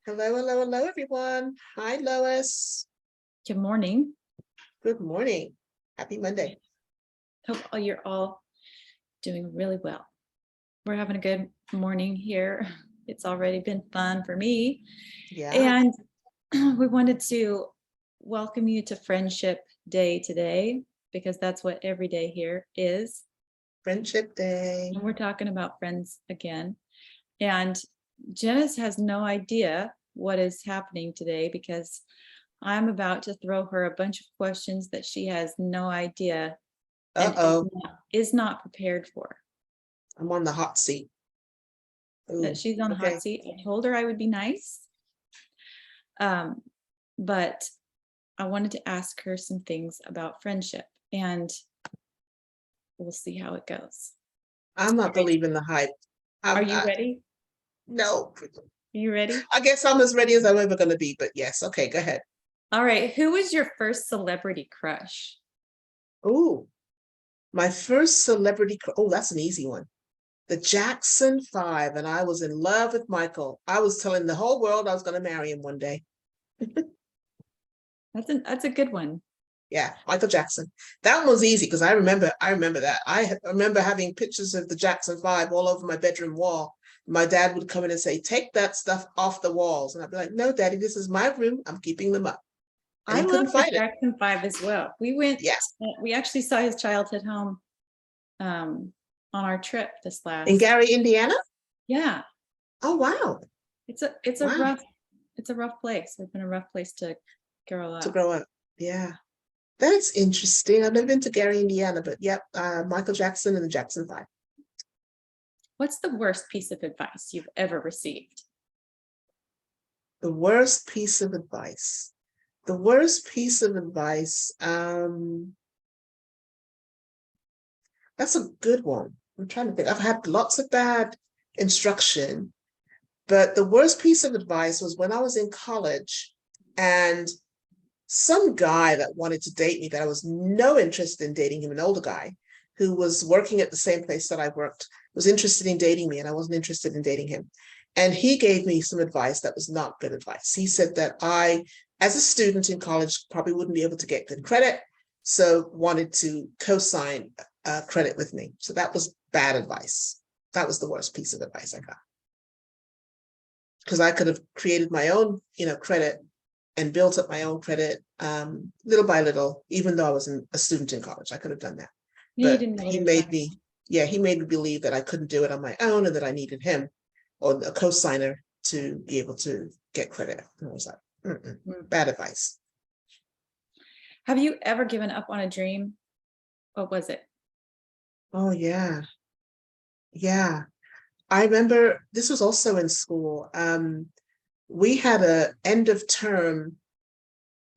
Hello, hello, hello, everyone. Hi, Lois. Good morning. Good morning. Happy Monday. Hope you're all doing really well. We're having a good morning here. It's already been fun for me. Yeah. And we wanted to welcome you to Friendship Day today, because that's what every day here is. Friendship Day. And we're talking about friends again. And Janice has no idea what is happening today because I'm about to throw her a bunch of questions that she has no idea and Uh-oh. is not prepared for. I'm on the hot seat. Ooh, That she's on the okay. hot seat. I told her I would be nice. But I wanted to ask her some things about friendship, and we'll see how it goes. I'm not believing the hype. Are you ready? No. Are you ready? I guess I'm as ready as I'm ever going to be, but yes. Okay, go ahead. All right. Who was your first celebrity crush? Ooh, my first celebrity. Oh, that's an easy one. The Jackson 5, and I was in love with Michael. I was telling the whole world I was going to marry him one day. That's a good one. Yeah, Michael Jackson. That one was easy because I remember that. I remember having pictures of the Jackson 5 all over my bedroom wall. My dad would come in and say, "Take that stuff off the walls." And I'd be like, "No, Daddy, this is my room. I'm keeping them up." And I he love couldn't the fight it. Jackson 5 as well. We went, Yeah. We actually saw his childhood home on our trip this last. In Gary, Indiana? Yeah. Oh, wow. It's a Wow. rough place. It's been a rough place to grow up. To grow up. Yeah. That's interesting. I've never been to Gary, Indiana, but yep, Michael Jackson and the Jackson 5. What's the worst piece of advice you've ever received? The worst piece of advice. The worst piece of advice. That's a good one. I'm trying to think. I've had lots of bad instruction, but the worst piece of advice was when I was in college and some guy that wanted to date me that I was no interest in dating him, an older guy who was working at the same place that I worked, was interested in dating me and I wasn't interested in dating him. And he gave me some advice that was not good advice. He said that I, as a student in college, probably wouldn't be able to get good credit, so wanted to co-sign credit with me. So that was bad advice. That was the worst piece of advice I got. Because I could have created my own, credit and built up my own credit little by little, even though I was a student in college. I could have done that. You But didn't know he made me believe that I couldn't do it on my own and that I needed him or a co-signer to be able to get credit. And I was like, bad advice. Have you ever given up on a dream? What was it? Oh, yeah. Yeah. I remember this was also in school. We had an end of term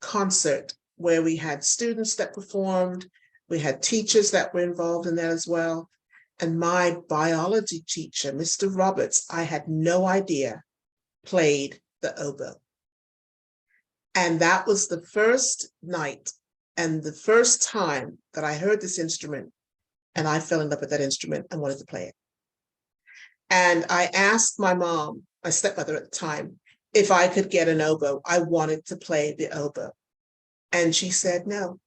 concert where we had students that performed. We had teachers that were involved in that as well. And my biology teacher, Mr. Roberts, I had no idea, played the oboe. And that was the first night and the first time that I heard this instrument, and I fell in love with that instrument and wanted to play it. And I asked my mom, my stepmother at the time, if I could get an oboe. I wanted to play the oboe. And she said no,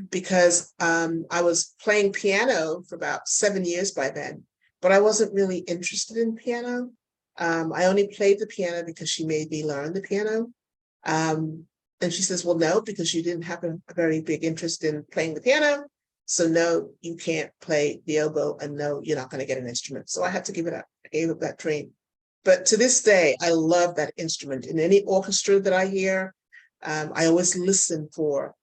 because I was playing piano for about 7 years by then, but I wasn't really interested in piano. I only played the piano because she made me learn the piano. And she says, well, no, because you didn't have a very big interest in playing the piano. So no, you can't play the oboe, and no, you're not going to get an instrument. So I had to give it up. I gave up that dream. But to this day, I love that instrument. In any orchestra that I hear, I always listen for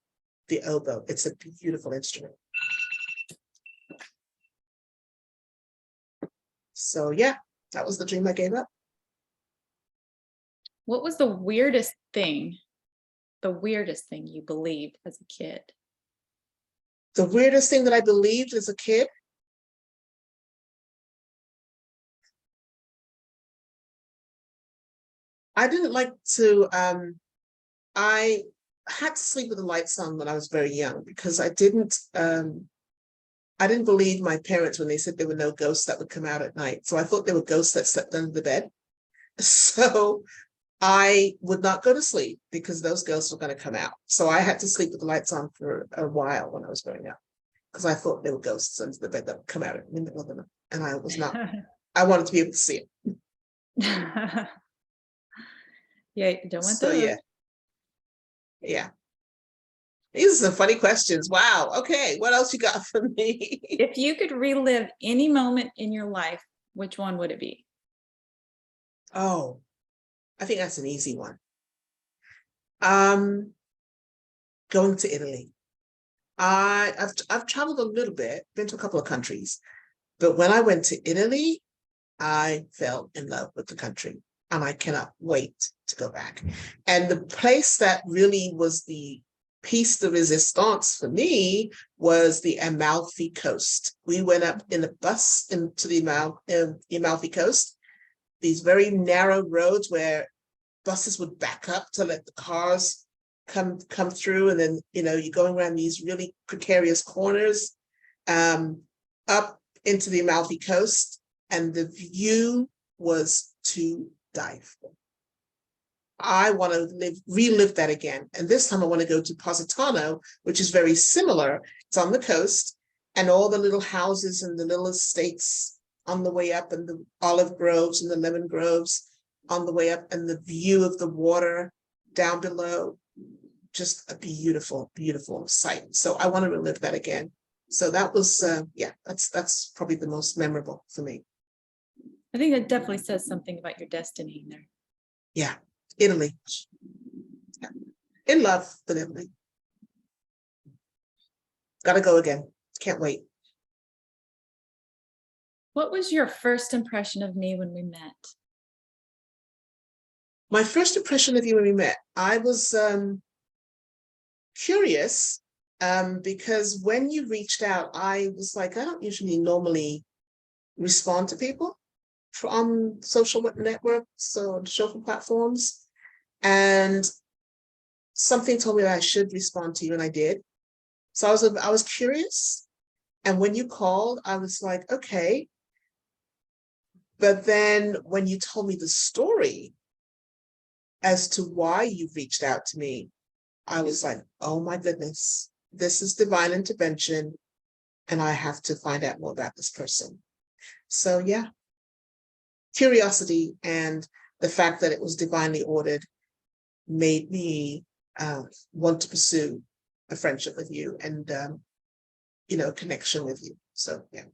the oboe. It's a beautiful instrument. So yeah, that was the dream I gave up. What was the weirdest thing you believed as a kid? The weirdest thing that I believed as a kid? I didn't like to, I had to sleep with the lights on when I was very young because I didn't believe my parents when they said there were no ghosts that would come out at night. So I thought there were ghosts that slept under the bed. So I would not go to sleep because those ghosts were going to come out. So I had to sleep with the lights on for a while when I was growing up because I thought there were ghosts under the bed that would come out in the middle of the night. And I was not, I wanted to be able to see it. Yeah, you don't want So those. yeah. These are some funny questions. Wow. Okay. What else you got for me? If you could relive any moment in your life, which one would it be? Oh, I think that's an easy one. Um, Going to Italy. I've traveled a little bit, been to a couple of countries, but when I went to Italy, I fell in love with the country and I cannot wait to go back. And the place that really was the piece de resistance for me was the Amalfi Coast. We went up in a bus into the Amalfi Coast, these very narrow roads where buses would back up to let the cars come through, and then you're going around these really precarious corners up into the Amalfi Coast, and the view was to die for. I want to relive that again, and this time I want to go to Positano, which is very similar. It's on the coast, and all the little houses and the little estates on the way up, and the olive groves and the lemon groves on the way up, and the view of the water down below. Just a beautiful, beautiful sight. So I want to relive that again. So that was, that's probably the most memorable for me. I think that definitely says something about your destiny in there. Yeah, Italy. Yeah. In love with Italy. Gotta go again. Can't wait. What was your first impression of me when we met? My first impression of you when we met, I was curious because when you reached out, I was like, I don't usually normally respond to people on social networks or social platforms. And something told me that I should respond to you, and I did. So I was curious. And when you called, I was like, okay. But then when you told me the story as to why you reached out to me, I was like, oh my goodness, this is divine intervention, and I have to find out more about this person. So yeah, curiosity and the fact that it was divinely ordered made me want to pursue a friendship with you and connection with you. So yeah.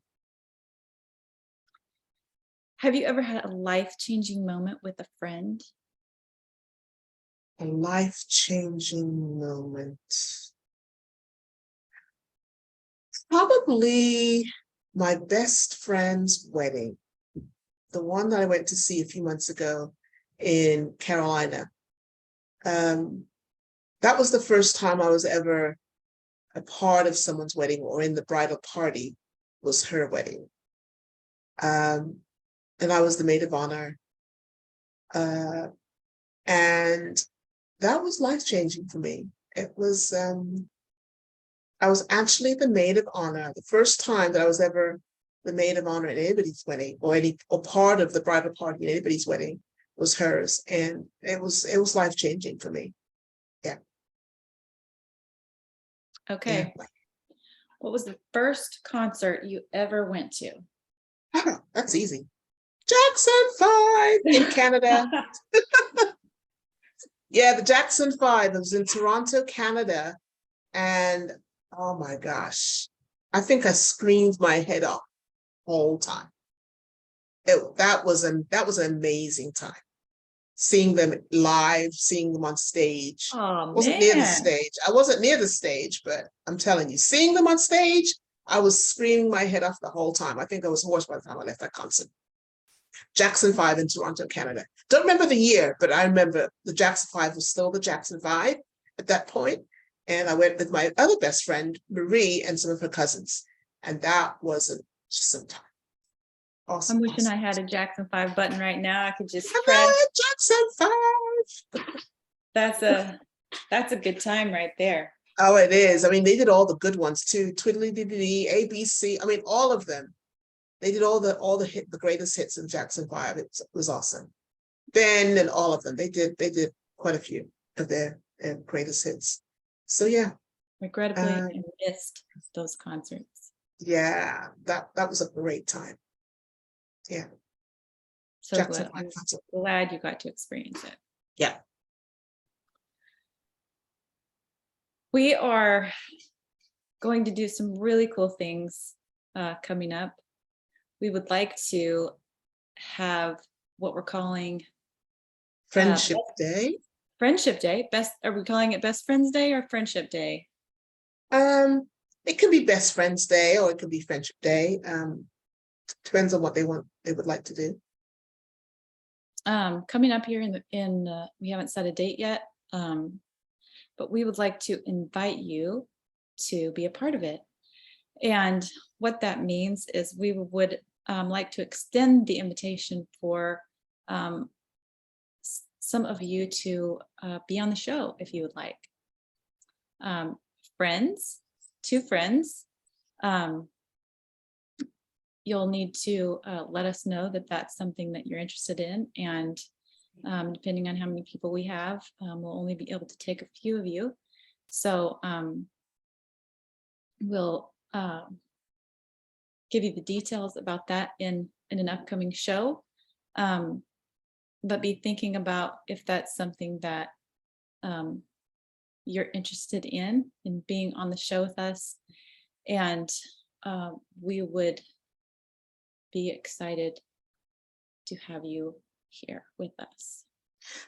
Have you ever had a life-changing moment with a friend? A life-changing moment. Probably my best friend's wedding, the one that I went to see a few months ago in Carolina. That was the first time I was ever a part of someone's wedding or in the bridal party. Was her wedding. And I was the maid of honor. And that was life-changing for me. It was, I was actually the maid of honor. The first time that I was ever the maid of honor at anybody's wedding or part of the bridal party at anybody's wedding was hers. And it was life-changing for me. Yeah. Okay. Yeah. What was the first concert you ever went to? Oh, that's easy. Jackson 5 in Canada. Yeah, the Jackson 5. It was in Toronto, Canada. And oh my gosh, I think I screamed my head off the whole time. That was an amazing time. Seeing them live, seeing them on stage. Oh Wasn't near the man. stage. I wasn't near the stage, but I'm telling you, seeing them on stage, I was screaming my head off the whole time. I think I was hoarse by the time I left that concert. Jackson 5 in Toronto, Canada. Don't remember the year, but I remember the Jackson 5 was still the Jackson 5 at that point. And I went with my other best friend, Marie, and some of her cousins. And that was just some time. Awesome. I'm wishing Awesome. I had a Jackson 5 button right now. I could just Hello, press. Jackson 5. That's a good time right there. Oh, it is. I mean, they did all the good ones too. Twiddly dee, ABC. I mean, all of them. They did all the greatest hits of Jackson 5. It was awesome. Ben and all of them. They did quite a few of their greatest hits. So yeah, Regrettably, I missed those concerts. yeah, that was a great time. Yeah, So Jackson glad, 5 I'm concert. glad you got to experience it. Yeah. We are going to do some really cool things coming up. We would like to have what we're calling Friendship Day. Friendship Day. Are we calling it Best Friends Day or Friendship Day? It could be Best Friends Day or it could be Friendship Day. Depends on what they would like to do. Coming up here we haven't set a date yet, but we would like to invite you to be a part of it. And what that means is we would like to extend the invitation for some of you to be on the show if you would like. Friends, 2 friends. You'll need to let us know that that's something that you're interested in, and depending on how many people we have, we'll only be able to take a few of you. So we'll give you the details about that in an upcoming show. But be thinking about if that's something that you're interested in being on the show with us. And we would be excited to have you here with us.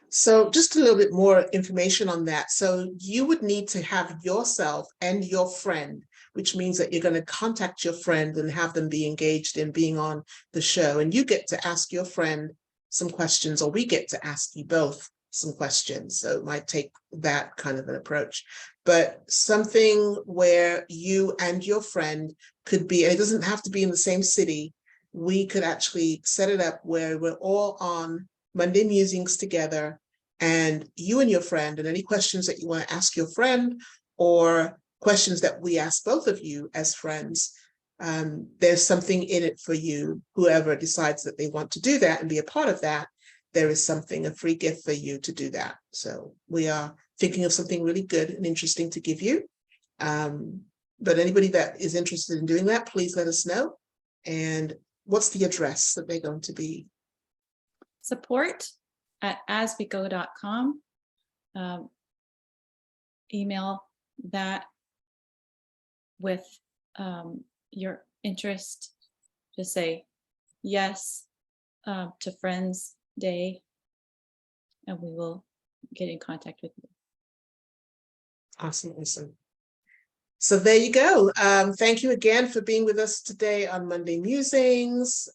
So just a little bit more information on that. So you would need to have yourself and your friend, which means that you're going to contact your friend and have them be engaged in being on the show. And you get to ask your friend some questions, or we get to ask you both some questions. So it might take that kind of an approach, but something where you and your friend could be, and it doesn't have to be in the same city. We could actually set it up where we're all on Monday Musings together, and you and your friend, and any questions that you want to ask your friend or questions that we ask both of you as friends, there's something in it for you. Whoever decides that they want to do that and be a part of that, there is something, a free gift for you to do that. So we are thinking of something really good and interesting to give you. But anybody that is interested in doing that, please let us know. And what's the address that they're going to be? support@aswego.com. Email that with your interest. Just say yes to Friends Day, and we will get in contact with you. Awesome. So there you go. Thank you again for being with us today on Monday Musings.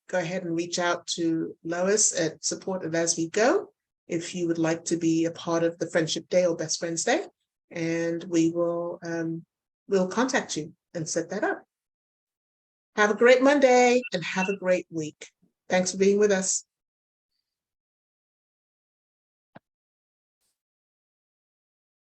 Go ahead and reach out to Lois at support@aswego if you would like to be a part of the Friendship Day or Best Friends Day, and we will we'll contact you and set that up. Have a great Monday and have a great week. Thanks for being with us.